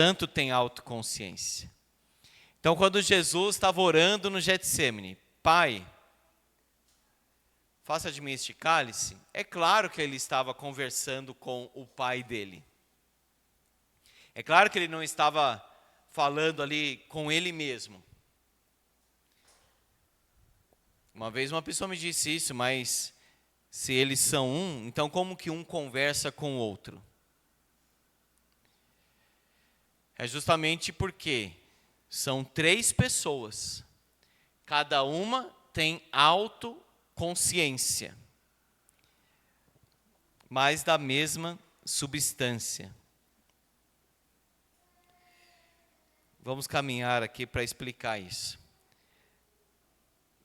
Santo tem autoconsciência. Então, quando Jesus estava orando no Getsêmani, Pai, faça de mim este cálice, é claro que ele estava conversando com o Pai dele. É claro que ele não estava falando ali com ele mesmo. Uma vez uma pessoa me disse isso, mas se eles são um, então como que um conversa com o outro? É justamente porque são 3 pessoas. Cada uma tem autoconsciência, mas da mesma substância. Vamos caminhar aqui para explicar isso.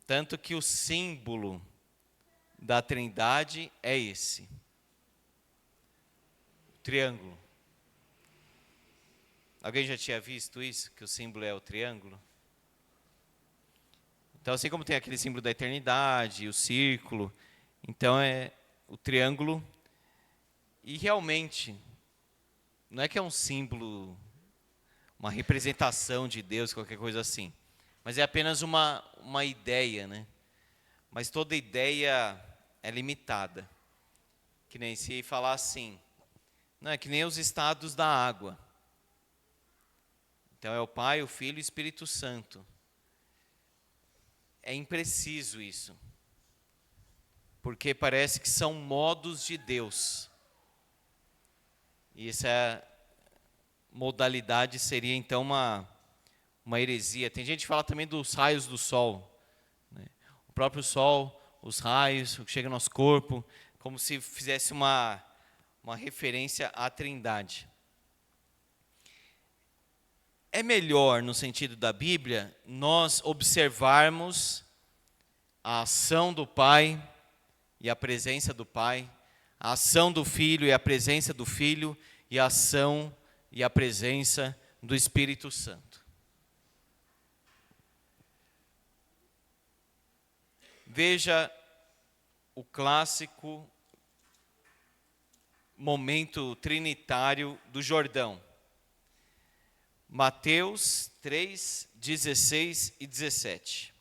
Tanto que o símbolo da Trindade é esse. O triângulo. Alguém já tinha visto isso? Que o símbolo é o triângulo? Então, assim como tem aquele símbolo da eternidade, o círculo, então é o triângulo. E realmente, não é que é um símbolo, uma representação de Deus, qualquer coisa assim. Mas é apenas uma ideia, né? Mas toda ideia é limitada. Que nem se falar assim, não é que nem os estados da água. Então é o Pai, o Filho e o Espírito Santo. É impreciso isso. Porque parece que são modos de Deus. E essa modalidade seria então uma heresia. Tem gente que fala também dos raios do sol, né? O próprio sol, os raios, o que chega no nosso corpo, como se fizesse uma referência à Trindade. É melhor, no sentido da Bíblia, nós observarmos a ação do Pai e a presença do Pai, a ação do Filho e a presença do Filho, e a ação e a presença do Espírito Santo. Veja o clássico momento trinitário do Jordão. Mateus 3, 16 e 17.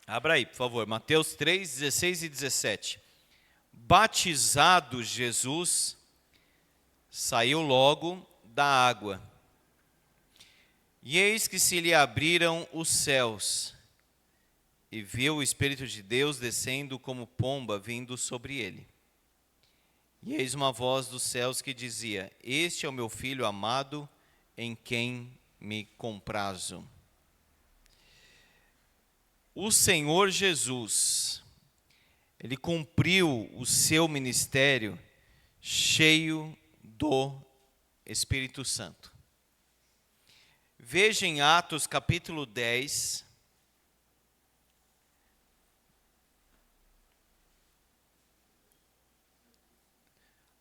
Abra aí, por favor. Mateus 3, 16 e 17. Batizado Jesus, saiu logo da água. E eis que se lhe abriram os céus, e viu o Espírito de Deus descendo como pomba vindo sobre ele. E eis uma voz dos céus que dizia: Este é o meu Filho amado, em quem me comprazo. O Senhor Jesus, ele cumpriu o seu ministério cheio do Espírito Santo. Veja em Atos capítulo 10,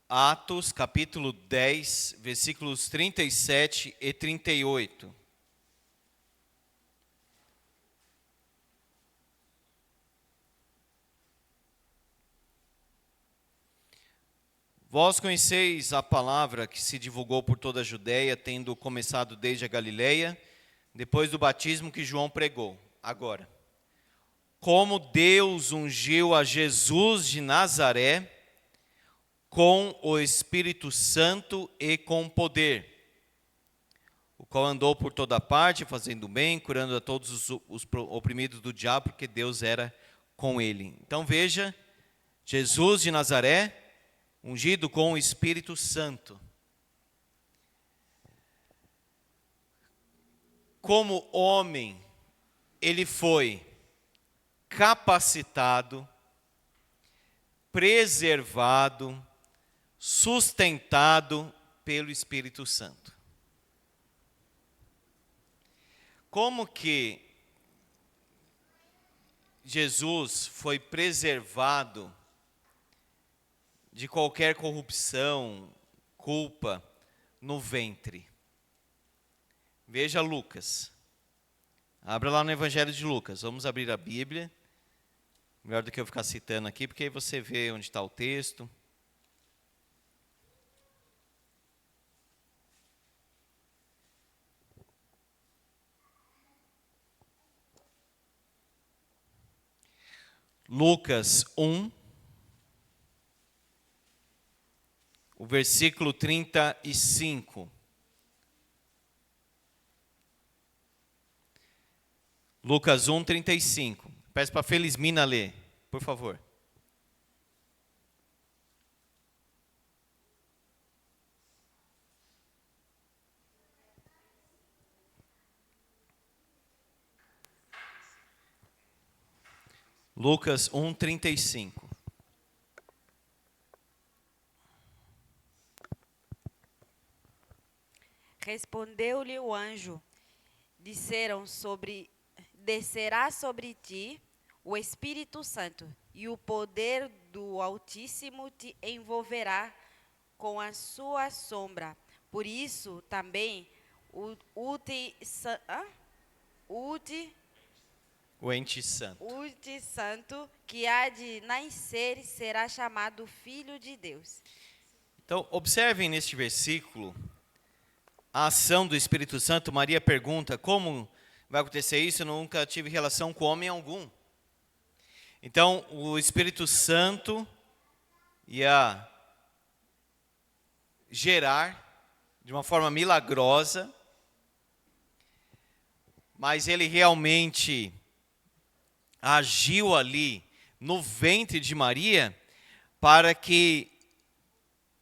Atos capítulo 10, versículos 37 e 38. Vós conheceis a palavra que se divulgou por toda a Judéia, tendo começado desde a Galileia, depois do batismo que João pregou. Agora, como Deus ungiu a Jesus de Nazaré com o Espírito Santo e com poder, o qual andou por toda parte, fazendo bem, curando a todos os oprimidos do diabo, porque Deus era com ele. Então veja, Jesus de Nazaré, ungido com o Espírito Santo. Como homem, ele foi capacitado, preservado, sustentado pelo Espírito Santo. Como que Jesus foi preservado de qualquer corrupção, culpa no ventre? Veja Lucas. Abra lá no Evangelho de Lucas. Vamos abrir a Bíblia. Melhor do que eu ficar citando aqui, porque aí você vê onde está o texto. Lucas 1, o versículo 35. Lucas 1, 35. Peço para a Felismina ler, por favor. Lucas 1, 35. Respondeu-lhe o anjo: descerá sobre ti o Espírito Santo, e o poder do Altíssimo te envolverá com a sua sombra. Por isso também o ente santo que há de nascer será chamado Filho de Deus. Então, observem neste versículo a ação do Espírito Santo. Maria pergunta: como vai acontecer isso? Eu nunca tive relação com homem algum. Então, o Espírito Santo ia gerar de uma forma milagrosa, mas ele realmente agiu ali no ventre de Maria para que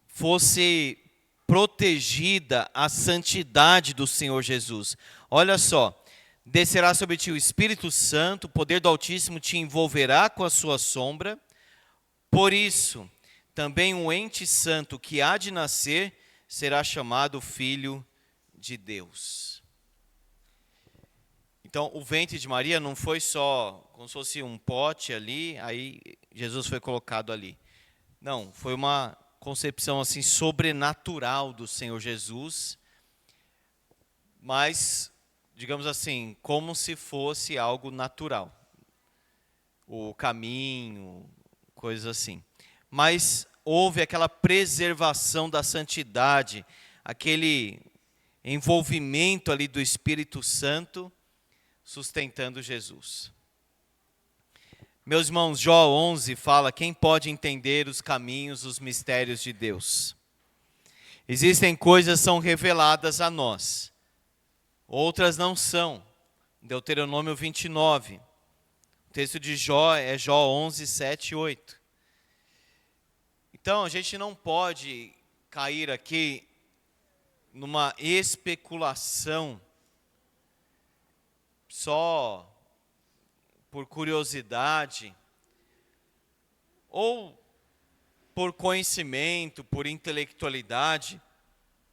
fosse protegida a santidade do Senhor Jesus. Olha só, descerá sobre ti o Espírito Santo, o poder do Altíssimo te envolverá com a sua sombra. Por isso, também o ente santo que há de nascer será chamado Filho de Deus. Então, o ventre de Maria não foi só como se fosse um pote ali, aí Jesus foi colocado ali. Não, foi uma concepção assim sobrenatural do Senhor Jesus, mas, digamos assim, como se fosse algo natural. O caminho, coisas assim. Mas houve aquela preservação da santidade, aquele envolvimento ali do Espírito Santo, sustentando Jesus. Meus irmãos, Jó 11 fala: quem pode entender os caminhos, os mistérios de Deus? Existem coisas que são reveladas a nós, outras não são. Deuteronômio 29. O texto de Jó é Jó 11, 7 e 8. Então, a gente não pode cair aqui numa especulação só por curiosidade, ou por conhecimento, por intelectualidade,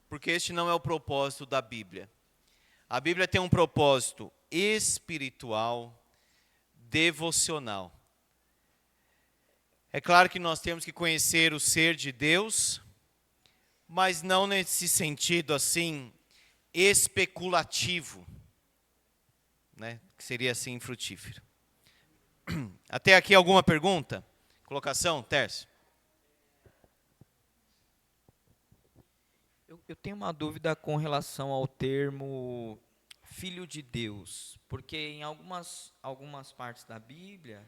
porque este não é o propósito da Bíblia. A Bíblia tem um propósito espiritual, devocional. É claro que nós temos que conhecer o ser de Deus, mas não nesse sentido assim especulativo, né? Que seria assim infrutífero. Até aqui alguma pergunta? Colocação, Tércio? Eu tenho uma dúvida com relação ao termo Filho de Deus, porque em algumas partes da Bíblia,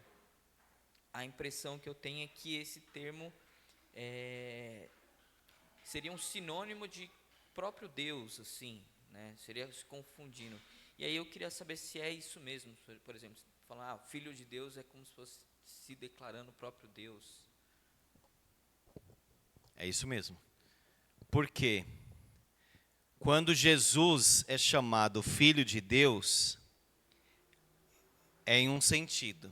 a impressão que eu tenho é que esse termo seria um sinônimo de próprio Deus, assim, né? Seria se confundindo. E aí eu queria saber se é isso mesmo. Por exemplo, falar Filho de Deus é como se fosse se declarando o próprio Deus. É isso mesmo. Por quê? Quando Jesus é chamado Filho de Deus, é em um sentido.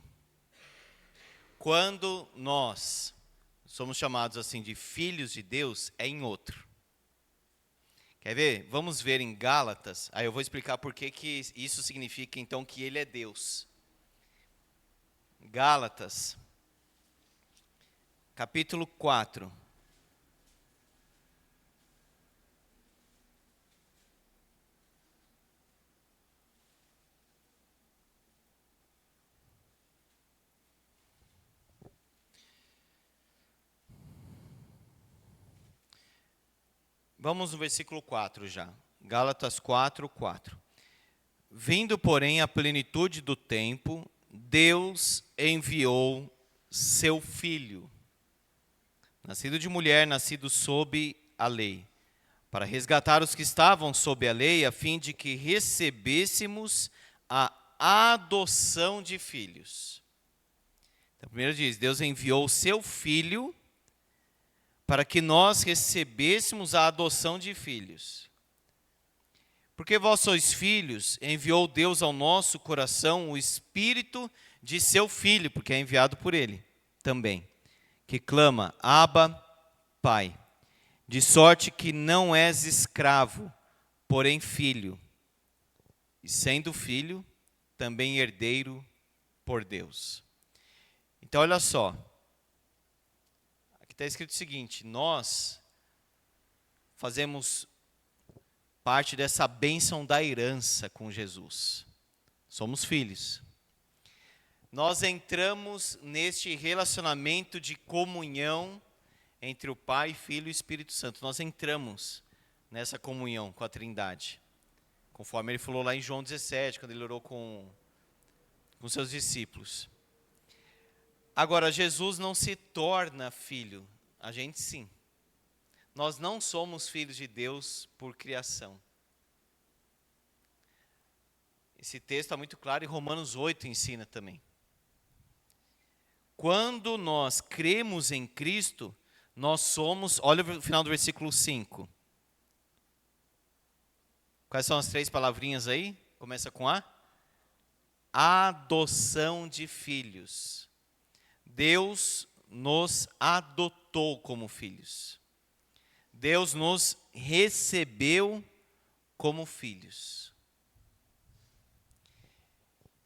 Quando nós somos chamados assim de filhos de Deus, é em outro. Quer ver? Vamos ver em Gálatas, aí eu vou explicar por que isso significa então que ele é Deus. Gálatas, capítulo 4. Vamos no versículo 4 já. Gálatas 4, 4. Vindo, porém, a plenitude do tempo, Deus enviou seu Filho, nascido de mulher, nascido sob a lei, para resgatar os que estavam sob a lei, a fim de que recebêssemos a adoção de filhos. Então, primeiro diz, Deus enviou o seu Filho para que nós recebêssemos a adoção de filhos. Porque vós sois filhos, enviou Deus ao nosso coração o Espírito de seu Filho, porque é enviado por Ele também, que clama, Abba, Pai. De sorte que não és escravo, porém filho, e sendo filho, também herdeiro por Deus. Então, olha só, aqui está escrito o seguinte, nós fazemos parte dessa bênção da herança com Jesus. Somos filhos. Nós entramos neste relacionamento de comunhão entre o Pai, Filho e Espírito Santo. Nós entramos nessa comunhão com a Trindade. Conforme ele falou lá em João 17, quando ele orou com seus discípulos. Agora, Jesus não se torna filho. A gente sim. Nós não somos filhos de Deus por criação. Esse texto está muito claro e Romanos 8 ensina também. Quando nós cremos em Cristo, nós somos, olha o final do versículo 5. Quais são as 3 palavrinhas aí? Começa com A. Adoção de filhos. Deus nos adotou como filhos. Deus nos recebeu como filhos.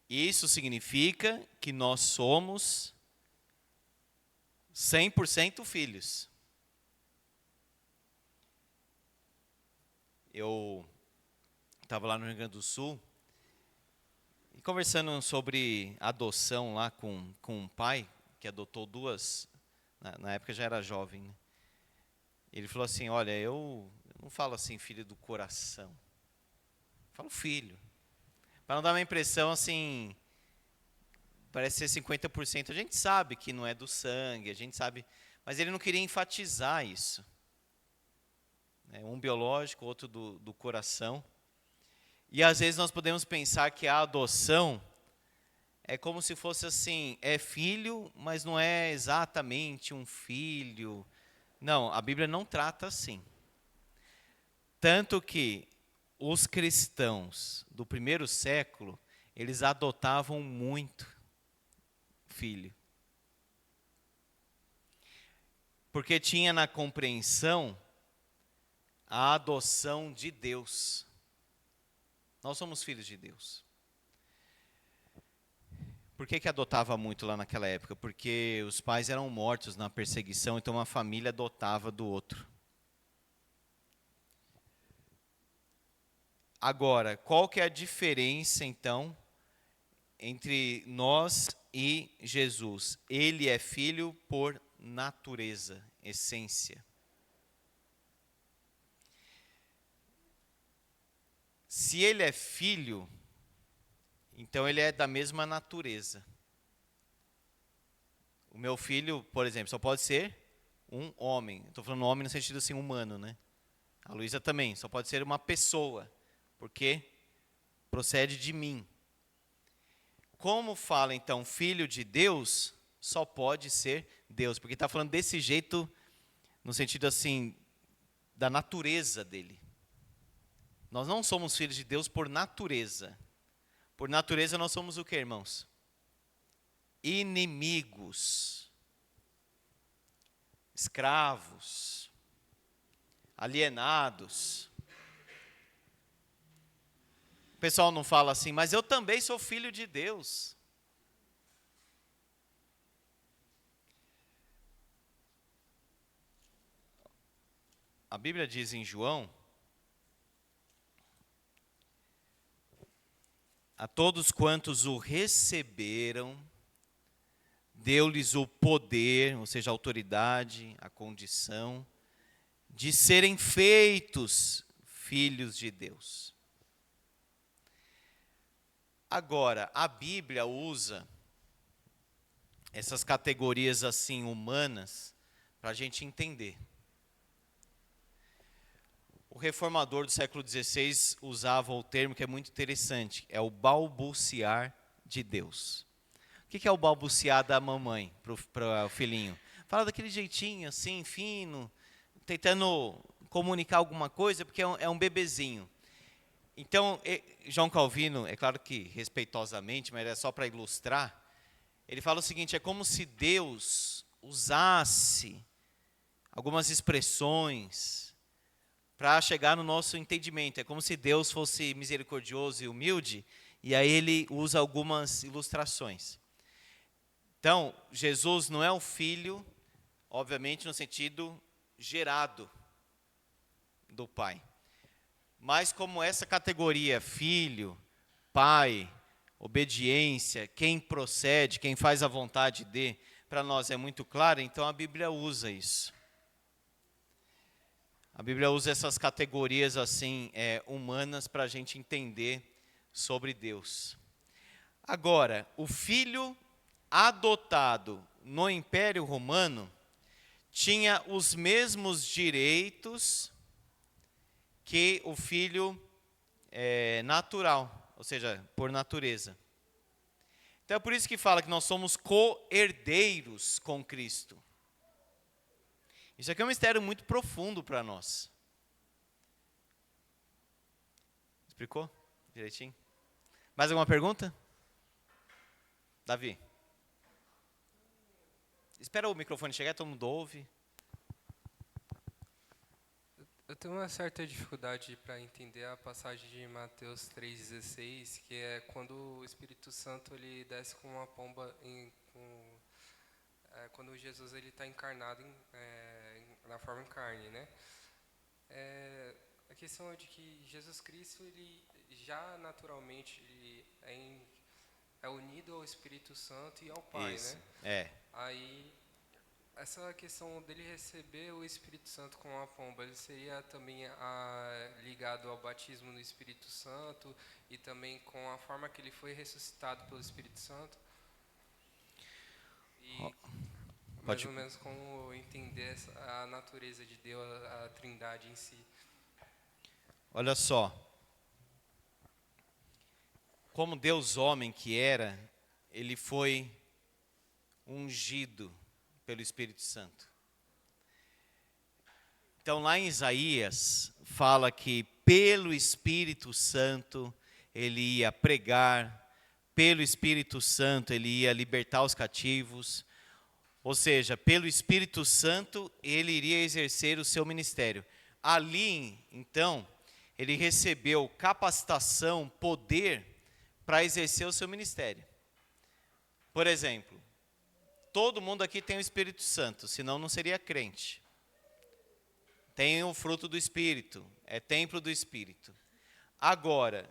Isso significa que nós somos 100% filhos. Eu estava lá no Rio Grande do Sul e conversando sobre adoção lá com um pai que adotou 2, na época já era jovem, né? Ele falou assim, olha, eu não falo assim filho do coração, eu falo filho. Para não dar uma impressão assim, parece ser 50%. A gente sabe que não é do sangue, a gente sabe, mas ele não queria enfatizar isso. Um biológico, outro do coração. E às vezes nós podemos pensar que a adoção é como se fosse assim, é filho, mas não é exatamente um filho. Não, a Bíblia não trata assim. Tanto que os cristãos do primeiro século, eles adotavam muito filho. Porque tinha na compreensão a adoção de Deus. Nós somos filhos de Deus. Por que adotava muito lá naquela época? Porque os pais eram mortos na perseguição, então uma família adotava do outro. Agora, qual que é a diferença então entre nós e Jesus? Ele é filho por natureza, essência. Se ele é filho, então ele é da mesma natureza. O meu filho, por exemplo, só pode ser um homem. Estou falando homem no sentido assim humano, né? A Luísa também, só pode ser uma pessoa, porque procede de mim. Como fala então filho de Deus, só pode ser Deus, porque está falando desse jeito, no sentido assim, da natureza dele. Nós não somos filhos de Deus por natureza. Por natureza nós somos o que, irmãos? Inimigos, escravos, alienados. O pessoal não fala assim, mas eu também sou filho de Deus. A Bíblia diz em João, a todos quantos o receberam, deu-lhes o poder, ou seja, a autoridade, a condição, de serem feitos filhos de Deus. Agora, a Bíblia usa essas categorias assim humanas para a gente entender. O reformador do século XVI usava o termo que é muito interessante, é o balbuciar de Deus. O que é o balbuciar da mamãe para o filhinho? Fala daquele jeitinho assim, fino, tentando comunicar alguma coisa, porque é um bebezinho. Então, João Calvino, é claro que respeitosamente, mas é só para ilustrar, ele fala o seguinte, é como se Deus usasse algumas expressões para chegar no nosso entendimento. É como se Deus fosse misericordioso e humilde, e aí ele usa algumas ilustrações. Então, Jesus não é o filho, obviamente no sentido gerado do Pai. Mas como essa categoria, filho, pai, obediência, quem procede, quem faz a vontade de, para nós é muito clara, então a Bíblia usa isso. A Bíblia usa essas categorias assim humanas para a gente entender sobre Deus. Agora, o filho adotado no Império Romano tinha os mesmos direitos que o filho natural, ou seja, por natureza. Então é por isso que fala que nós somos co-herdeiros com Cristo. Isso aqui é um mistério muito profundo para nós. Explicou direitinho? Mais alguma pergunta? Davi? Espera o microfone chegar, todo mundo ouve. Eu tenho uma certa dificuldade para entender a passagem de Mateus 3,16, que é quando o Espírito Santo ele desce com uma pomba, quando Jesus está encarnado na forma em carne, né? A questão é de que Jesus Cristo ele já naturalmente ele é unido ao Espírito Santo e ao Pai, Isso, né? Aí essa questão dele receber o Espírito Santo com a pomba, ele seria também ligado ao batismo no Espírito Santo e também com a forma que ele foi ressuscitado pelo Espírito Santo? E mais ou menos como entender a natureza de Deus, a Trindade em si. Olha só. Como Deus homem que era, ele foi ungido pelo Espírito Santo. Então lá em Isaías fala que pelo Espírito Santo ele ia pregar, pelo Espírito Santo ele ia libertar os cativos, ou seja, pelo Espírito Santo ele iria exercer o seu ministério. Ali, então, ele recebeu capacitação, poder para exercer o seu ministério. Por exemplo, todo mundo aqui tem o Espírito Santo, senão não seria crente. Tem o fruto do Espírito, é templo do Espírito. Agora,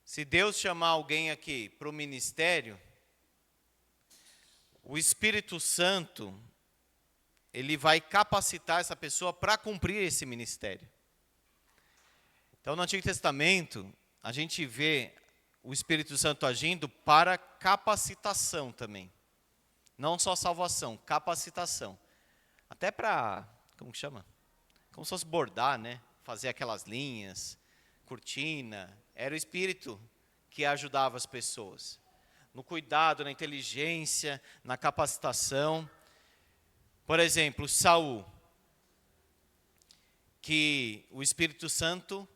se Deus chamar alguém aqui para o ministério, o Espírito Santo, ele vai capacitar essa pessoa para cumprir esse ministério. Então, no Antigo Testamento, a gente vê o Espírito Santo agindo para capacitação também. Não só salvação, capacitação. Até para, como que chama? Como se fosse bordar, né? Fazer aquelas linhas, cortina. Era o Espírito que ajudava as pessoas. No cuidado, na inteligência, na capacitação. Por exemplo, Saul, que o Espírito Santo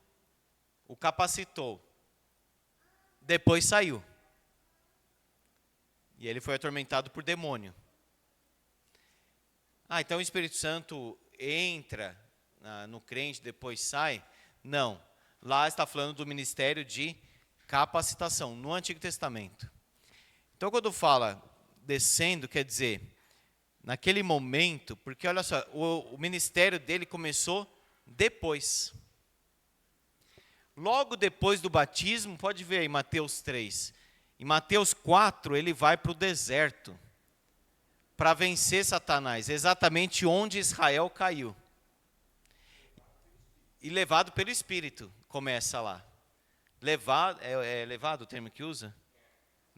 o capacitou. Depois saiu. E ele foi atormentado por demônio. Então o Espírito Santo entra no crente, depois sai? Não. Lá está falando do ministério de capacitação, no Antigo Testamento. Então quando fala descendo, quer dizer, naquele momento, porque olha só, o ministério dele começou depois. Logo depois do batismo, pode ver aí Mateus 3. Em Mateus 4, ele vai para o deserto para vencer Satanás, exatamente onde Israel caiu. E levado pelo Espírito, começa lá. Levado, é levado o termo que usa?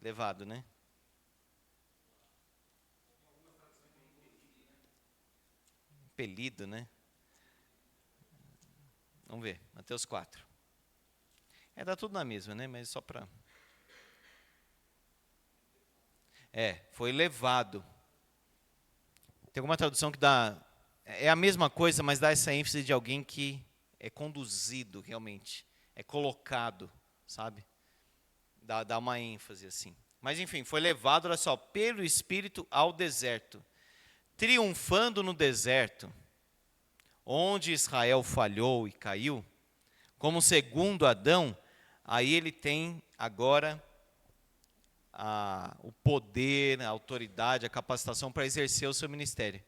Levado, né? Impelido, né? Vamos ver, Mateus 4. Dá tudo na mesma, né? Mas só para... foi levado. Tem alguma tradução que dá... É a mesma coisa, mas dá essa ênfase de alguém que é conduzido, realmente. É colocado, sabe? Dá uma ênfase assim. Mas, enfim, foi levado, olha só, pelo Espírito ao deserto. Triunfando no deserto, onde Israel falhou e caiu, como segundo Adão, aí ele tem agora o poder, a autoridade, a capacitação para exercer o seu ministério.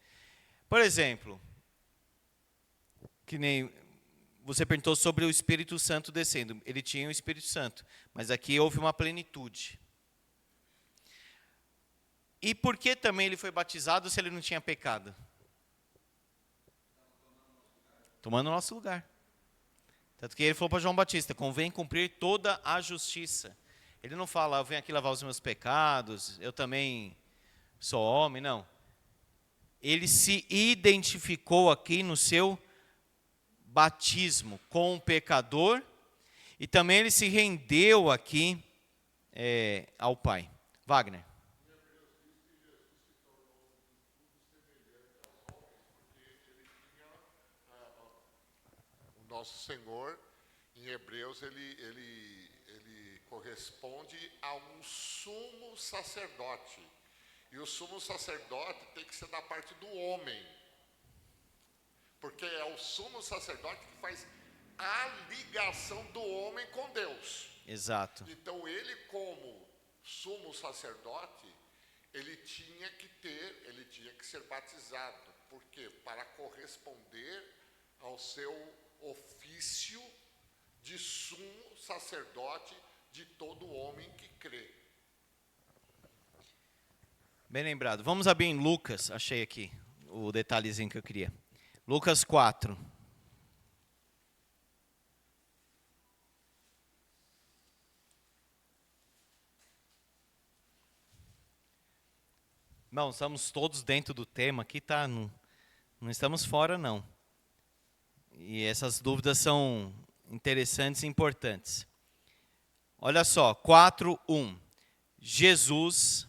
Por exemplo, que nem você perguntou sobre o Espírito Santo descendo. Ele tinha o Espírito Santo, mas aqui houve uma plenitude. E por que também ele foi batizado se ele não tinha pecado? Tomando o nosso lugar. Tanto que ele falou para João Batista, convém cumprir toda a justiça. Ele não fala, eu venho aqui lavar os meus pecados, eu também sou homem, não. Ele se identificou aqui no seu batismo com o pecador e também ele se rendeu aqui ao Pai. Wagner. Nosso Senhor, em Hebreus, ele corresponde a um sumo sacerdote. E o sumo sacerdote tem que ser da parte do homem. Porque é o sumo sacerdote que faz a ligação do homem com Deus. Exato. Então ele, como sumo sacerdote, ele tinha que ser batizado. Por quê? Para corresponder ao seu ofício de sumo sacerdote de todo homem que crê. Bem lembrado. Vamos abrir em Lucas, achei aqui o detalhezinho que eu queria. Lucas 4. Não, estamos todos dentro do tema aqui, tá? Não estamos fora, não. E essas dúvidas são interessantes e importantes. Olha só, 4:1. Jesus,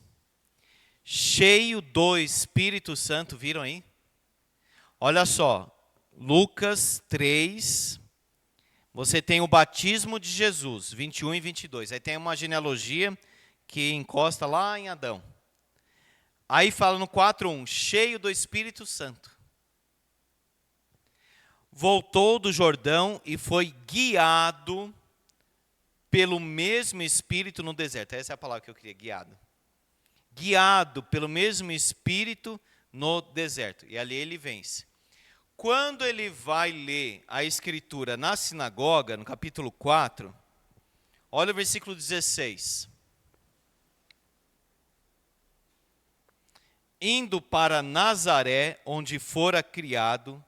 cheio do Espírito Santo, viram aí? Olha só, Lucas 3, você tem o batismo de Jesus, 21 e 22. Aí tem uma genealogia que encosta lá em Adão. Aí fala no 4:1, cheio do Espírito Santo. Voltou do Jordão e foi guiado pelo mesmo Espírito no deserto. Essa é a palavra que eu queria, guiado. Guiado pelo mesmo Espírito no deserto. E ali ele vence. Quando ele vai ler a Escritura na sinagoga, no capítulo 4, olha o versículo 16. Indo para Nazaré, onde fora criado,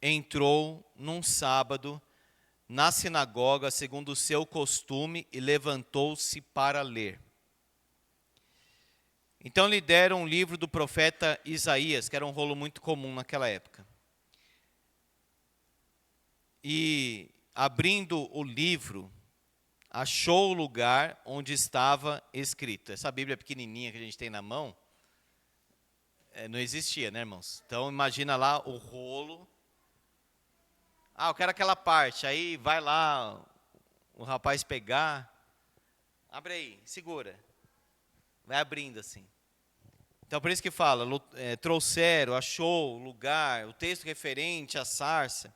entrou num sábado na sinagoga, segundo o seu costume, e levantou-se para ler. Então lhe deram um livro do profeta Isaías, que era um rolo muito comum naquela época. E, abrindo o livro, achou o lugar onde estava escrito. Essa Bíblia pequenininha que a gente tem na mão, não existia, né, irmãos? Então, imagina lá o rolo. Eu quero aquela parte. Aí vai lá o rapaz pegar. Abre aí, segura. Vai abrindo assim. Então, por isso que fala, trouxeram, achou o lugar, o texto referente à sarça.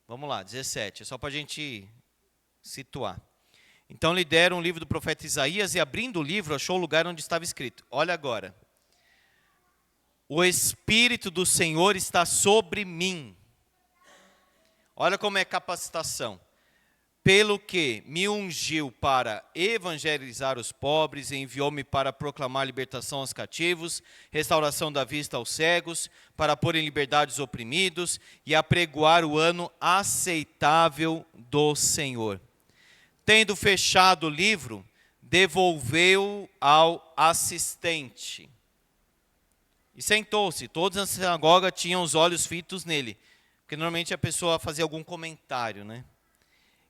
Vamos lá, 17. É só para a gente situar. Então, lhe deram um livro do profeta Isaías e, abrindo o livro, achou o lugar onde estava escrito. Olha agora. O Espírito do Senhor está sobre mim. Olha como é capacitação. pelo que me ungiu para evangelizar os pobres, enviou-me para proclamar libertação aos cativos, restauração da vista aos cegos, para pôr em liberdade os oprimidos e apregoar o ano aceitável do Senhor. Tendo fechado o livro, devolveu ao assistente. E sentou-se. Todos na sinagoga tinham os olhos fitos nele, porque normalmente a pessoa fazia algum comentário, né?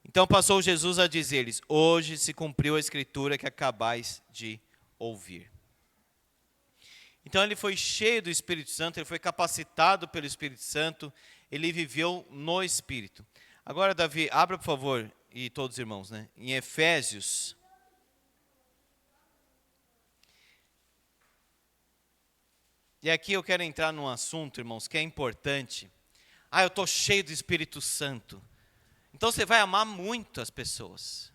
Então passou Jesus a dizer-lhes: hoje se cumpriu a escritura que acabais de ouvir. Então ele foi cheio do Espírito Santo, ele foi capacitado pelo Espírito Santo, ele viveu no Espírito. Agora, Davi, abra por favor, e todos os irmãos, né? Em Efésios. E aqui eu quero entrar num assunto, irmãos, que é importante. Eu estou cheio do Espírito Santo. Então você vai amar muito as pessoas.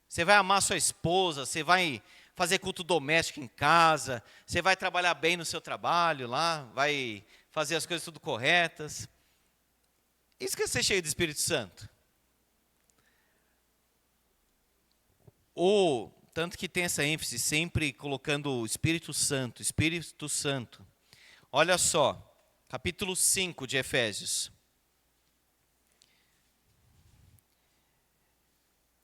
Você vai amar sua esposa, você vai fazer culto doméstico em casa, você vai trabalhar bem no seu trabalho lá, vai fazer as coisas tudo corretas. Isso que é ser cheio do Espírito Santo. Tanto que tem essa ênfase, sempre colocando o Espírito Santo, Espírito Santo. Olha só, capítulo 5 de Efésios.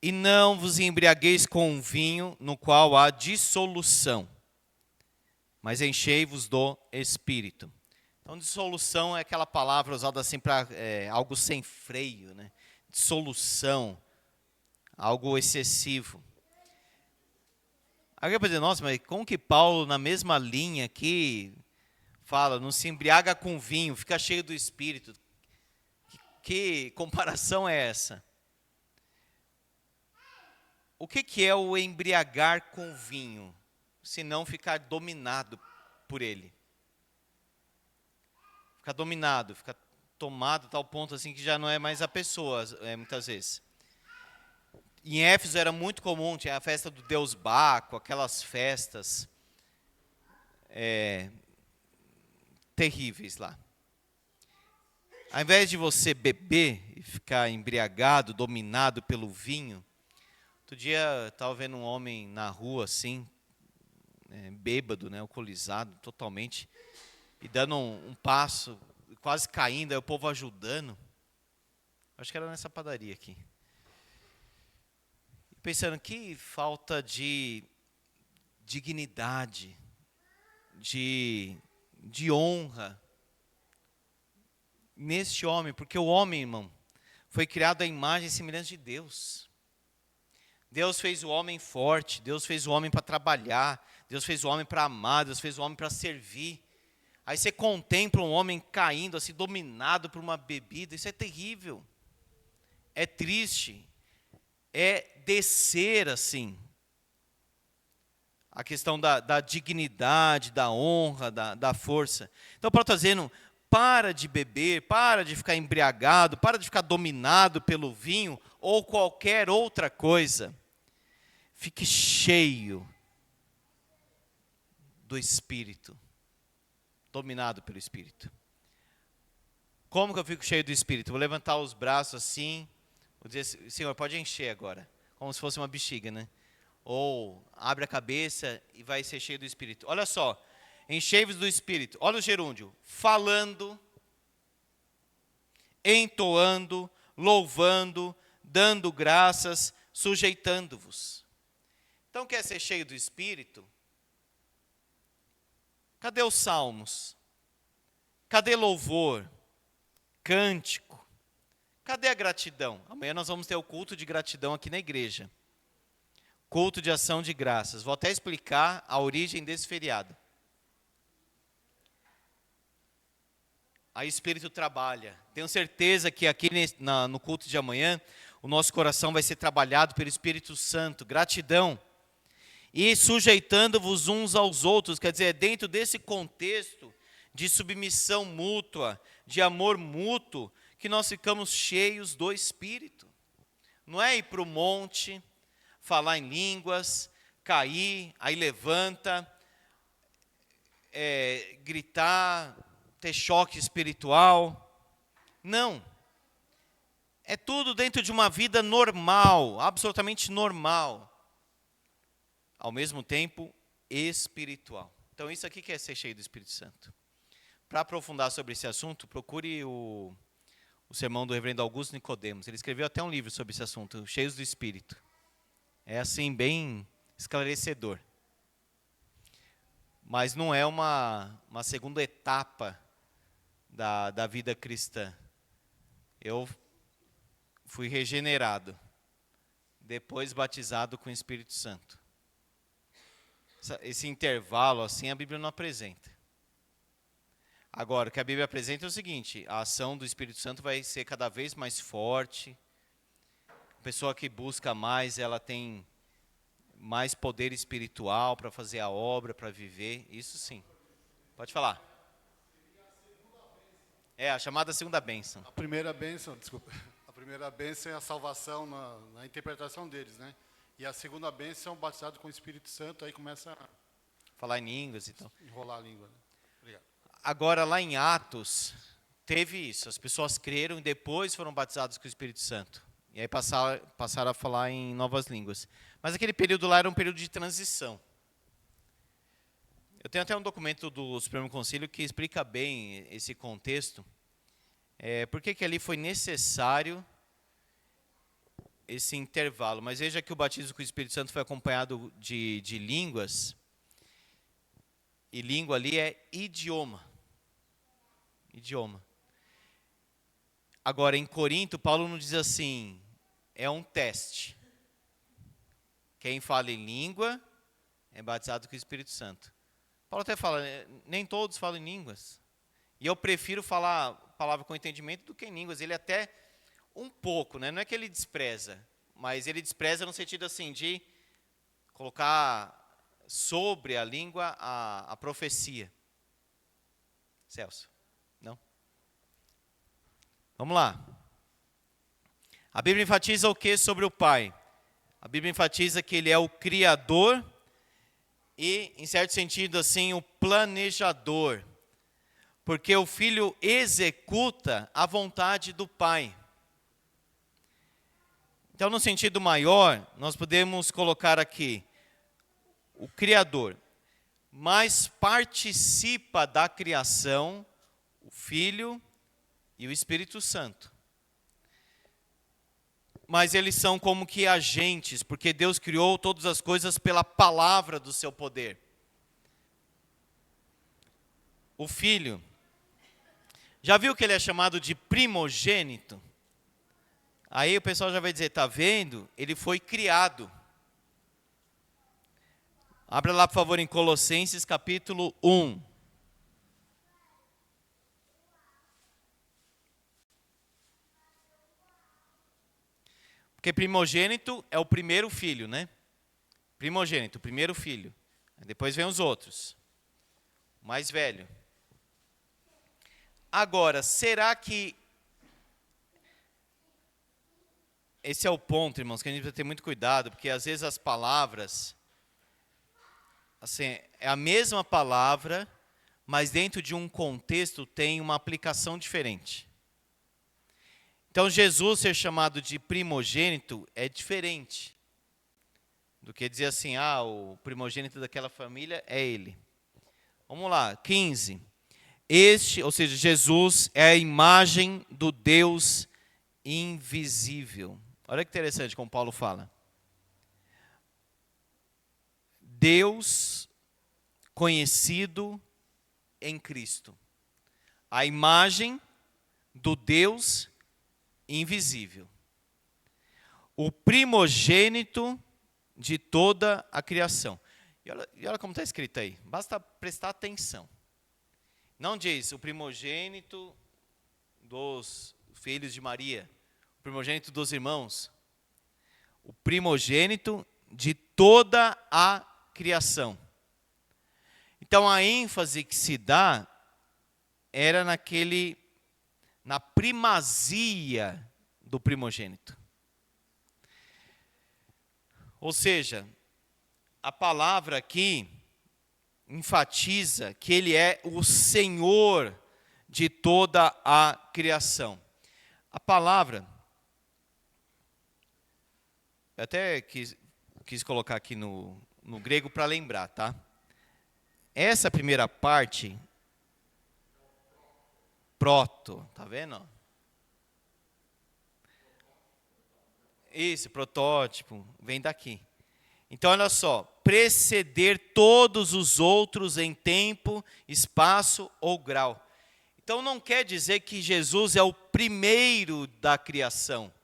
E não vos embriagueis com vinho, no qual há dissolução, mas enchei-vos do Espírito. Então, dissolução é aquela palavra usada assim para algo sem freio, né? Dissolução, algo excessivo. Alguém pode dizer, nossa, mas como que Paulo, na mesma linha aqui, fala, não se embriaga com vinho, fica cheio do Espírito? Que comparação é essa? O que é o embriagar com vinho, se não ficar dominado por ele? Ficar dominado, ficar tomado a tal ponto assim que já não é mais a pessoa, muitas vezes. Em Éfeso era muito comum, tinha a festa do deus Baco, aquelas festas terríveis lá. Ao invés de você beber e ficar embriagado, dominado pelo vinho, outro dia eu estava vendo um homem na rua assim, bêbado, né, alcoolizado totalmente, e dando um passo, quase caindo, aí o povo ajudando. Acho que era nessa padaria aqui. Pensando, que falta de dignidade, de honra neste homem, porque o homem, irmão, foi criado à imagem e semelhança de Deus. Deus fez o homem forte, Deus fez o homem para trabalhar, Deus fez o homem para amar, Deus fez o homem para servir. Aí você contempla um homem caindo, assim, dominado por uma bebida, isso é terrível, é triste, é descer assim, a questão da dignidade, da honra, da força. Então Paulo está dizendo, para de beber, para de ficar embriagado, para de ficar dominado pelo vinho ou qualquer outra coisa. Fique cheio do Espírito, dominado pelo Espírito. Como que eu fico cheio do Espírito? Vou levantar os braços assim, vou dizer, Senhor, pode encher agora, como se fosse uma bexiga, né? Ou abre a cabeça e vai ser cheio do Espírito. Olha só, enchei-vos do Espírito. Olha o gerúndio, falando, entoando, louvando, dando graças, sujeitando-vos. Então, quer ser cheio do Espírito? Cadê os salmos? Cadê louvor? Cântico? Cadê a gratidão? Amanhã nós vamos ter o culto de gratidão aqui na igreja. Culto de ação de graças. Vou até explicar a origem desse feriado. Aí o Espírito trabalha. Tenho certeza que aqui no culto de amanhã, o nosso coração vai ser trabalhado pelo Espírito Santo. Gratidão. E sujeitando-vos uns aos outros, quer dizer, dentro desse contexto de submissão mútua, de amor mútuo, que nós ficamos cheios do Espírito. Não é ir para o monte, falar em línguas, cair, aí levanta, gritar, ter choque espiritual. Não. É tudo dentro de uma vida normal, absolutamente normal. Ao mesmo tempo, espiritual. Então, isso aqui que é ser cheio do Espírito Santo. Para aprofundar sobre esse assunto, procure o sermão do reverendo Augusto Nicodemos. Ele escreveu até um livro sobre esse assunto, Cheios do Espírito. É assim, bem esclarecedor. Mas não é uma segunda etapa da vida cristã. Eu fui regenerado, depois batizado com o Espírito Santo. Esse intervalo, assim, a Bíblia não apresenta. Agora, o que a Bíblia apresenta é o seguinte: a ação do Espírito Santo vai ser cada vez mais forte. A pessoa que busca mais, ela tem mais poder espiritual para fazer a obra, para viver. Isso sim. Pode falar. É, a chamada segunda bênção. A primeira bênção, desculpa. A primeira bênção é a salvação na interpretação deles, né? E a segunda bênção é o batizado com o Espírito Santo, aí começa a Falar em línguas e tal. enrolar a língua. Né? Obrigado. Agora, lá em Atos, teve isso. As pessoas creram e depois foram batizadas com o Espírito Santo. E aí passaram a falar em novas línguas. Mas aquele período lá era um período de transição. Eu tenho até um documento do Supremo Concílio que explica bem esse contexto. Por que ali foi necessário esse intervalo. Mas veja que o batismo com o Espírito Santo foi acompanhado de línguas. E língua ali é idioma. Idioma. Agora, em Corinto, Paulo não diz assim, é um teste. Quem fala em língua é batizado com o Espírito Santo. Paulo até fala, nem todos falam em línguas. E eu prefiro falar palavra com entendimento do que em línguas. Ele até, um pouco, né? Não é que ele despreza, mas ele despreza no sentido assim, de colocar sobre a língua a profecia. Celso, não? Vamos lá. A Bíblia enfatiza o que sobre o Pai? A Bíblia enfatiza que Ele é o Criador e, em certo sentido, assim, o planejador. Porque o Filho executa a vontade do Pai. Então, no sentido maior, nós podemos colocar aqui o Criador, mas participa da criação o Filho e o Espírito Santo. Mas eles são como que agentes, porque Deus criou todas as coisas pela palavra do seu poder. O Filho, já viu que ele é chamado de primogênito? Aí o pessoal já vai dizer, tá vendo? Ele foi criado. Abra lá, por favor, em Colossenses capítulo 1. Porque primogênito é o primeiro filho, né? Primogênito, o primeiro filho. Depois vem os outros. O mais velho. Agora, será que... Esse é o ponto, irmãos, que a gente precisa ter muito cuidado, porque às vezes as palavras... Assim, é a mesma palavra, mas dentro de um contexto tem uma aplicação diferente. Então, Jesus ser chamado de primogênito é diferente do que dizer assim, o primogênito daquela família é ele. Vamos lá, 15. Ou seja, Jesus é a imagem do Deus invisível. Olha que interessante como Paulo fala. Deus conhecido em Cristo. A imagem do Deus invisível. O primogênito de toda a criação. E olha como está escrito aí. Basta prestar atenção. Não diz o primogênito dos filhos de Maria. O primogênito dos irmãos. O primogênito de toda a criação. Então a ênfase que se dá era na primazia do primogênito. Ou seja, a palavra aqui enfatiza que ele é o Senhor de toda a criação. A palavra eu até quis colocar aqui no grego para lembrar, tá? Essa primeira parte, proto, tá vendo? Isso, protótipo, vem daqui. Então, olha só, preceder todos os outros em tempo, espaço ou grau. Então, não quer dizer que Jesus é o primeiro da criação,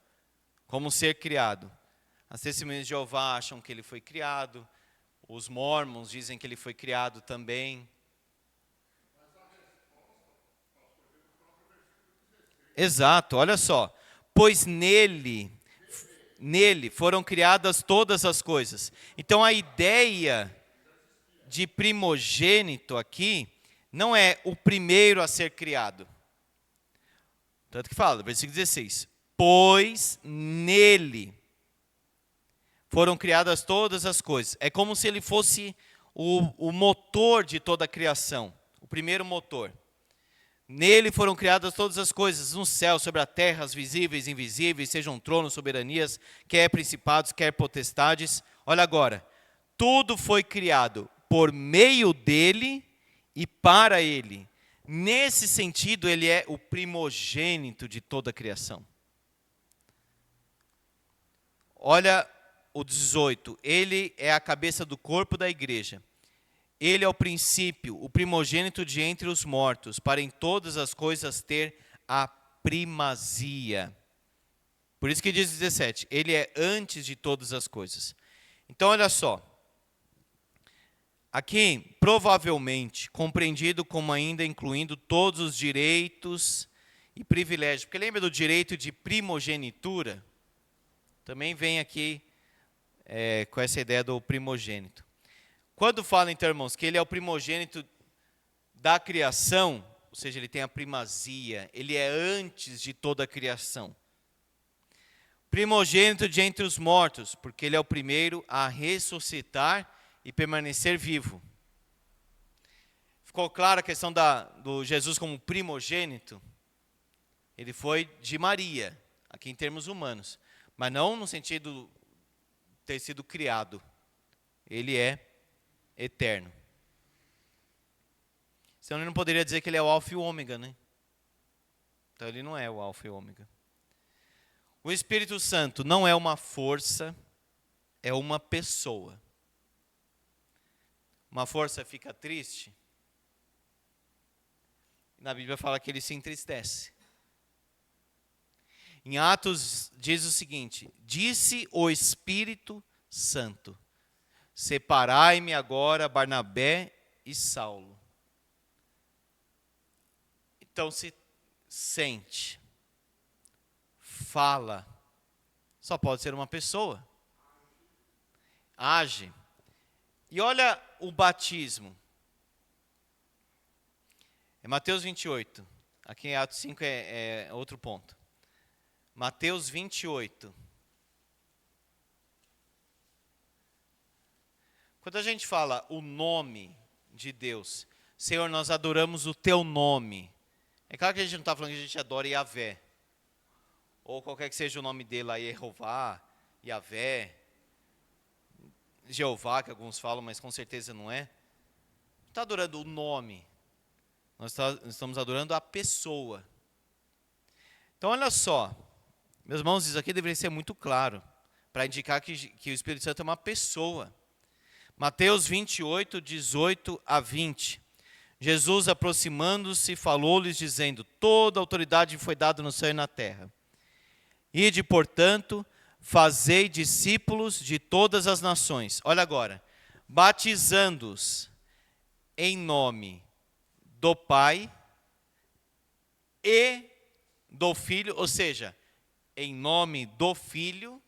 como ser criado. As testemunhas de Jeová acham que ele foi criado, os mormons dizem que ele foi criado também. Exato, olha só. Pois nele foram criadas todas as coisas. Então a ideia de primogênito aqui não é o primeiro a ser criado. Tanto que fala, versículo 16. Pois nele foram criadas todas as coisas. É como se ele fosse o motor de toda a criação, o primeiro motor. Nele foram criadas todas as coisas, no céu, sobre a terra, as visíveis e invisíveis, sejam tronos, soberanias, quer principados, quer potestades. Olha agora, tudo foi criado por meio dele e para ele. Nesse sentido, ele é o primogênito de toda a criação. Olha o 18, ele é a cabeça do corpo da igreja. Ele é o princípio, o primogênito de entre os mortos, para em todas as coisas ter a primazia. Por isso que diz 17, ele é antes de todas as coisas. Então, olha só. Aqui, provavelmente, compreendido como ainda incluindo todos os direitos e privilégios. Porque lembra do direito de primogenitura? Também vem aqui com essa ideia do primogênito. Quando fala, então, irmãos, que ele é o primogênito da criação, ou seja, ele tem a primazia, ele é antes de toda a criação. Primogênito de entre os mortos, porque ele é o primeiro a ressuscitar e permanecer vivo. Ficou clara a questão do Jesus como primogênito? Ele foi de Maria, aqui em termos humanos, mas não no sentido de ter sido criado. Ele é eterno. Senão ele não poderia dizer que ele é o alfa e o ômega, né? Então ele não é o alfa e o ômega. O Espírito Santo não é uma força, é uma pessoa. Uma força fica triste. Na Bíblia fala que ele se entristece. Em Atos diz o seguinte: disse o Espírito Santo: separai-me agora Barnabé e Saulo. Então se sente, fala, só pode ser uma pessoa. Age. E olha o batismo. É Mateus 28. Aqui em Atos 5 é outro ponto. Mateus 28. Quando a gente fala o nome de Deus, Senhor, nós adoramos o teu nome. É claro que a gente não está falando que a gente adora Yahvé. Ou qualquer que seja o nome dele lá, Jeová, Yahvé, Jeová, que alguns falam, mas com certeza não é. Não está adorando o nome. Nós estamos adorando a pessoa. Então, olha só. Meus irmãos, isso aqui deveria ser muito claro, para indicar que o Espírito Santo é uma pessoa. Mateus 28, 18 a 20. Jesus, aproximando-se, falou-lhes, dizendo: toda autoridade foi dada no céu e na terra. Ide, portanto, fazei discípulos de todas as nações. Olha agora. Batizando-os em nome do Pai e do Filho, ou seja, em nome do Filho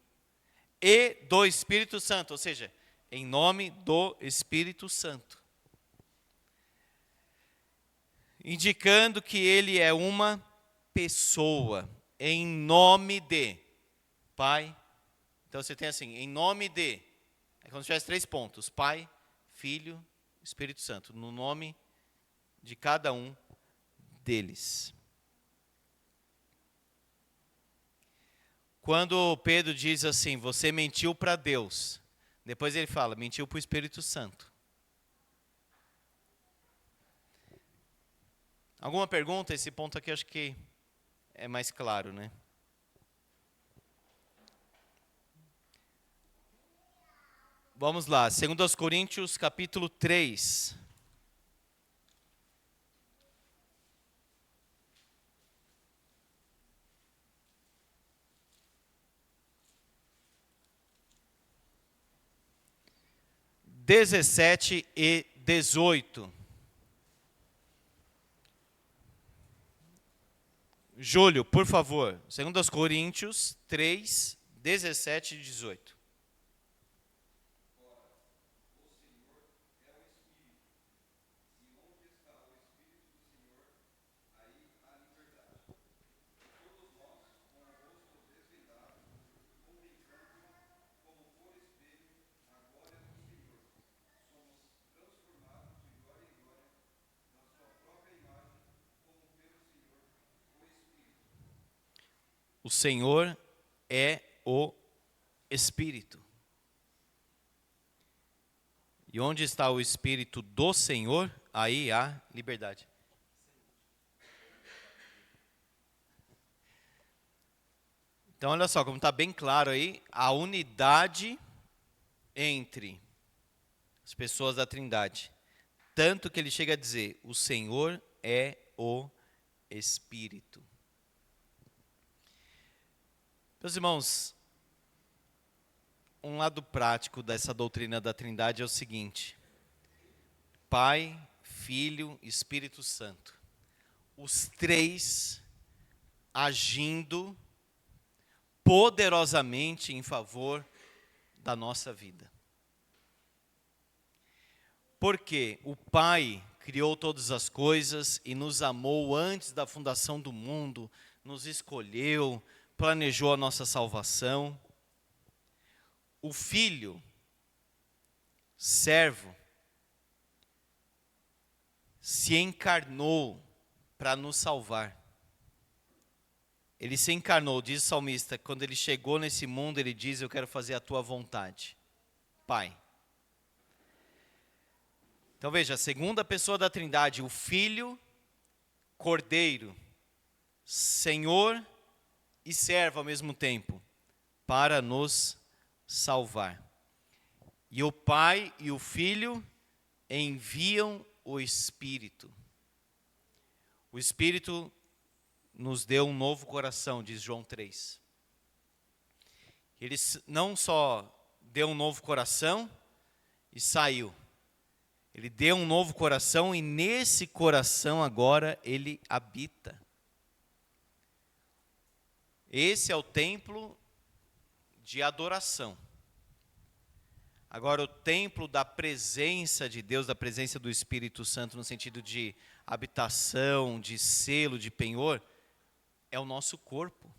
e do Espírito Santo, ou seja, em nome do Espírito Santo. Indicando que ele é uma pessoa, em nome de Pai. Então você tem assim, em nome de, é como se tivesse 3 pontos: Pai, Filho, Espírito Santo, no nome de cada um deles. quando Pedro diz assim, você mentiu para Deus, depois ele fala, mentiu para o Espírito Santo. Alguma pergunta? Esse ponto aqui acho que é mais claro, né? Vamos lá, 2 Coríntios capítulo 3. (17 e 18). Júlio, por favor, 2 Coríntios 3, 17 e 18. O Senhor é o Espírito. E onde está o Espírito do Senhor, aí há liberdade. Então, olha só, como está bem claro aí, a unidade entre as pessoas da Trindade. Tanto que ele chega a dizer, o Senhor é o Espírito. Meus irmãos, um lado prático dessa doutrina da Trindade é o seguinte: Pai, Filho, Espírito Santo. Os três agindo poderosamente em favor da nossa vida. Porque o Pai criou todas as coisas e nos amou antes da fundação do mundo, nos escolheu, planejou a nossa salvação. O Filho, servo, se encarnou para nos salvar. Ele se encarnou, diz o salmista, quando ele chegou nesse mundo, ele diz, eu quero fazer a tua vontade, Pai. Então veja, a segunda pessoa da Trindade, o Filho, Cordeiro, Senhor e servo ao mesmo tempo, para nos salvar. E o Pai e o Filho enviam o Espírito. O Espírito nos deu um novo coração, diz João 3. Ele não só deu um novo coração e saiu. Ele deu um novo coração e nesse coração agora ele habita. Esse é o templo de adoração. Agora, o templo da presença de Deus, da presença do Espírito Santo, no sentido de habitação, de selo, de penhor, é o nosso corpo.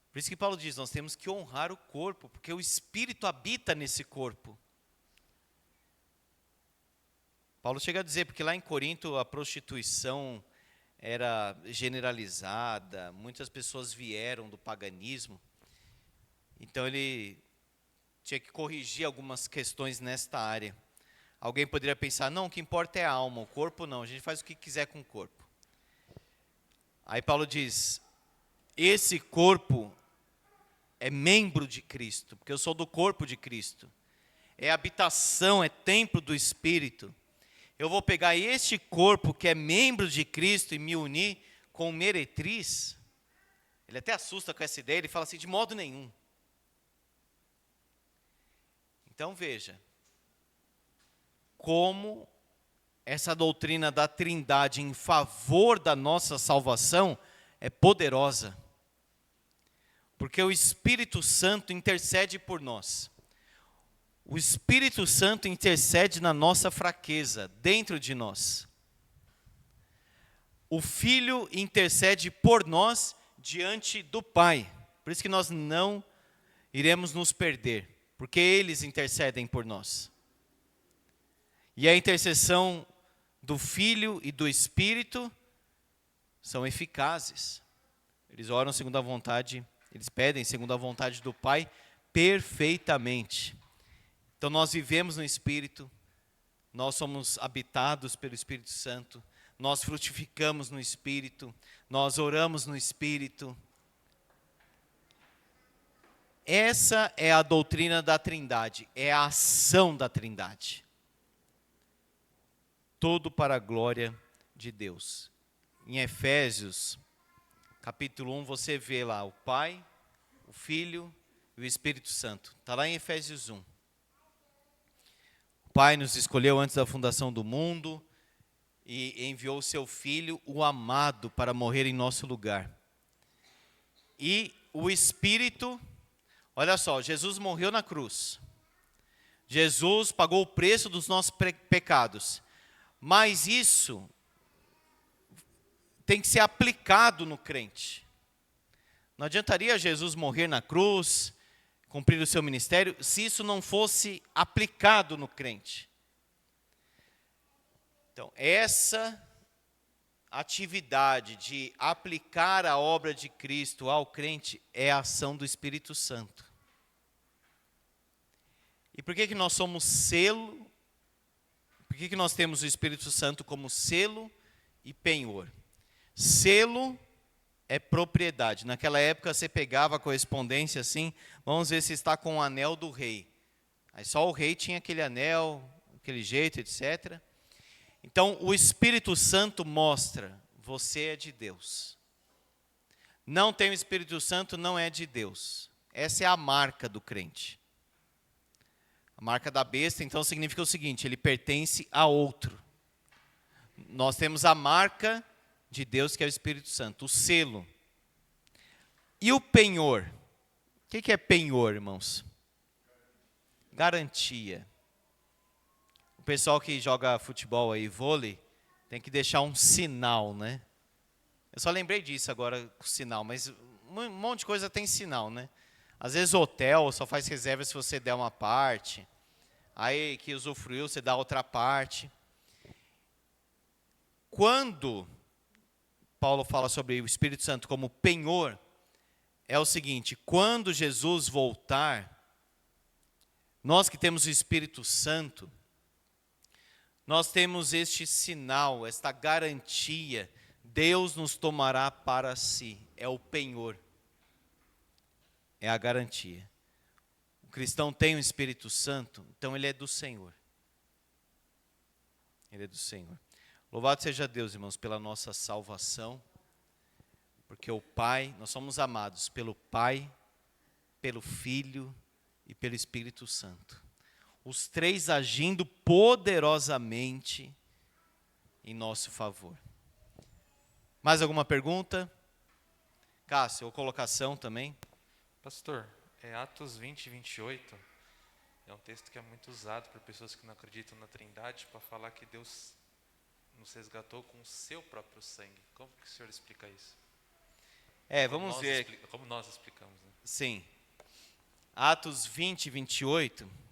Por isso que Paulo diz, nós temos que honrar o corpo, porque o Espírito habita nesse corpo. Paulo chega a dizer, porque lá em Corinto a prostituição era generalizada, muitas pessoas vieram do paganismo, então ele tinha que corrigir algumas questões nesta área. Alguém poderia pensar, não, o que importa é a alma, o corpo não, a gente faz o que quiser com o corpo. Aí Paulo diz, esse corpo é membro de Cristo, porque eu sou do corpo de Cristo, é habitação, é templo do Espírito. Eu vou pegar este corpo que é membro de Cristo e me unir com meretriz. Ele até assusta com essa ideia, ele fala assim, de modo nenhum. Então veja, como essa doutrina da Trindade em favor da nossa salvação é poderosa. Porque o Espírito Santo intercede por nós. O Espírito Santo intercede na nossa fraqueza, dentro de nós. O Filho intercede por nós diante do Pai. Por isso que nós não iremos nos perder, porque eles intercedem por nós. E a intercessão do Filho e do Espírito são eficazes. Eles oram segundo a vontade, eles pedem segundo a vontade do Pai perfeitamente. Então nós vivemos no Espírito, nós somos habitados pelo Espírito Santo, nós frutificamos no Espírito, nós oramos no Espírito. Essa é a doutrina da Trindade, é a ação da Trindade. Tudo para a glória de Deus. Em Efésios, capítulo 1, você vê lá o Pai, o Filho e o Espírito Santo. Está lá em Efésios 1. O Pai nos escolheu antes da fundação do mundo e enviou o seu Filho, o amado, para morrer em nosso lugar. E o Espírito, olha só, Jesus morreu na cruz. Jesus pagou o preço dos nossos pecados. Mas isso tem que ser aplicado no crente. Não adiantaria Jesus morrer na cruz, cumprir o seu ministério, se isso não fosse aplicado no crente. Então, essa atividade de aplicar a obra de Cristo ao crente é a ação do Espírito Santo. E por que nós somos selo? Por que nós temos o Espírito Santo como selo e penhor? Selo é propriedade. Naquela época você pegava a correspondência assim, vamos ver se está com o anel do rei. Aí só o rei tinha aquele anel, aquele jeito, etc. Então o Espírito Santo mostra, você é de Deus. Não tem o Espírito Santo, não é de Deus. Essa é a marca do crente. A marca da besta, então, significa o seguinte, ele pertence a outro. Nós temos a marca de Deus, que é o Espírito Santo, o selo. E o penhor? O que é penhor, irmãos? Garantia. O pessoal que joga futebol aí, vôlei, tem que deixar um sinal, né? Eu só lembrei disso agora, com sinal, mas um monte de coisa tem sinal, né? Às vezes o hotel só faz reserva se você der uma parte. Aí que usufruiu, você dá outra parte. Quando Paulo fala sobre o Espírito Santo como penhor, é o seguinte, quando Jesus voltar, nós que temos o Espírito Santo, nós temos este sinal, esta garantia, Deus nos tomará para si, é o penhor, é a garantia. O cristão tem o Espírito Santo, então ele é do Senhor. Ele é do Senhor. Louvado seja Deus, irmãos, pela nossa salvação, porque o Pai, nós somos amados pelo Pai, pelo Filho e pelo Espírito Santo. Os três agindo poderosamente em nosso favor. Mais alguma pergunta? Cássio, ou colocação também? Pastor, Atos 20 e 28 é um texto que é muito usado por pessoas que não acreditam na Trindade para falar que Deus nos resgatou com o seu próprio sangue. Como que o senhor explica isso? Vamos ver. Como nós explicamos, né? Sim. Atos 20 e 28.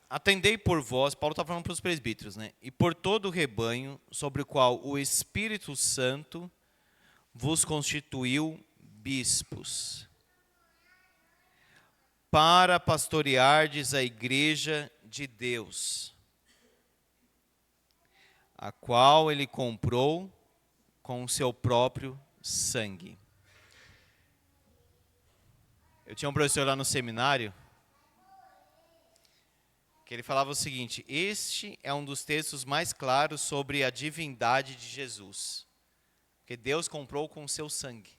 Atendei por vós, Paulo está falando para os presbíteros, né? E por todo o rebanho sobre o qual o Espírito Santo vos constituiu bispos, para pastoreardes a igreja de Deus, a qual ele comprou com o seu próprio sangue. Eu tinha um professor lá no seminário, que ele falava o seguinte, este é um dos textos mais claros sobre a divindade de Jesus, porque Deus comprou com o seu sangue,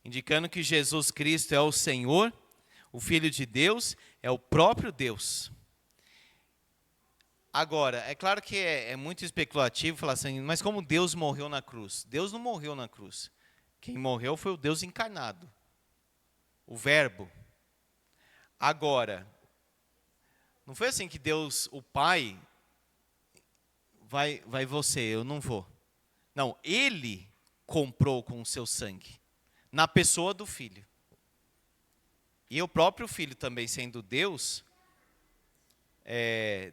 indicando que Jesus Cristo é o Senhor, o Filho de Deus, é o próprio Deus. Agora, é claro que é muito especulativo falar assim, mas como Deus morreu na cruz? Deus não morreu na cruz. Quem morreu foi o Deus encarnado, o Verbo. Agora, não foi assim que Deus, o Pai, vai você, eu não vou. Não, Ele comprou com o seu sangue, na pessoa do Filho. E o próprio Filho também, sendo Deus,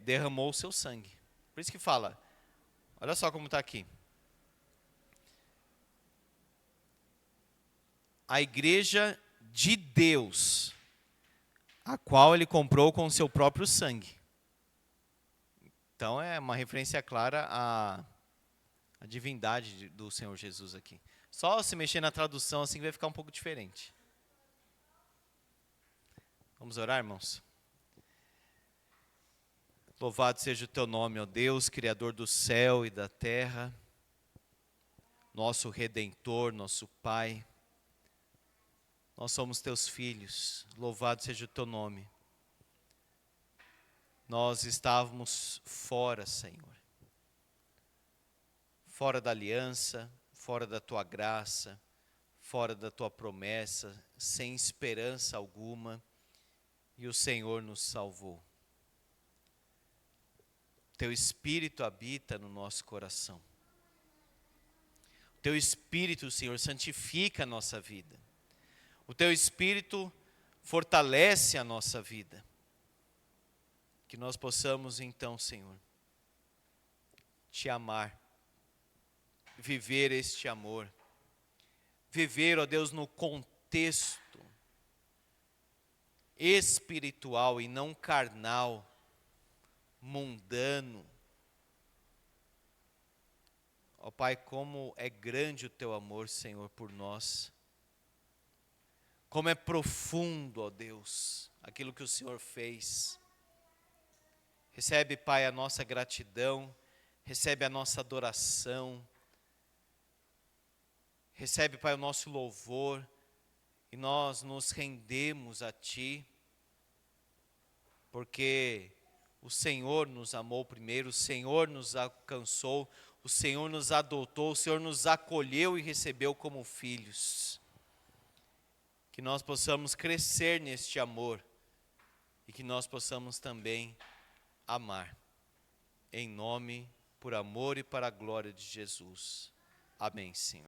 derramou o seu sangue. Por isso que fala, Olha só como está aqui. A igreja de Deus, a qual ele comprou com o seu próprio sangue. Então é uma referência clara à divindade do Senhor Jesus aqui. Só se mexer na tradução assim vai ficar um pouco diferente. Vamos orar, irmãos? Louvado seja o teu nome, ó Deus, Criador do céu e da terra, nosso Redentor, nosso Pai. Nós somos teus filhos, louvado seja o teu nome. Nós estávamos fora, Senhor. Fora da aliança, fora da tua graça, fora da tua promessa, sem esperança alguma, e o Senhor nos salvou. Teu Espírito habita no nosso coração. O Teu Espírito, Senhor, santifica a nossa vida. O Teu Espírito fortalece a nossa vida. Que nós possamos então, Senhor, Te amar, viver este amor, viver, ó Deus, no contexto espiritual e não carnal, mundano. Ó Pai, como é grande o Teu amor, Senhor, por nós. Como é profundo, ó Deus, aquilo que o Senhor fez. Recebe, Pai, a nossa gratidão, recebe a nossa adoração, recebe, Pai, o nosso louvor, e nós nos rendemos a Ti, porque o Senhor nos amou primeiro, o Senhor nos alcançou, o Senhor nos adotou, o Senhor nos acolheu e recebeu como filhos. Que nós possamos crescer neste amor e que nós possamos também amar. Em nome, por amor e para a glória de Jesus. Amém, Senhor.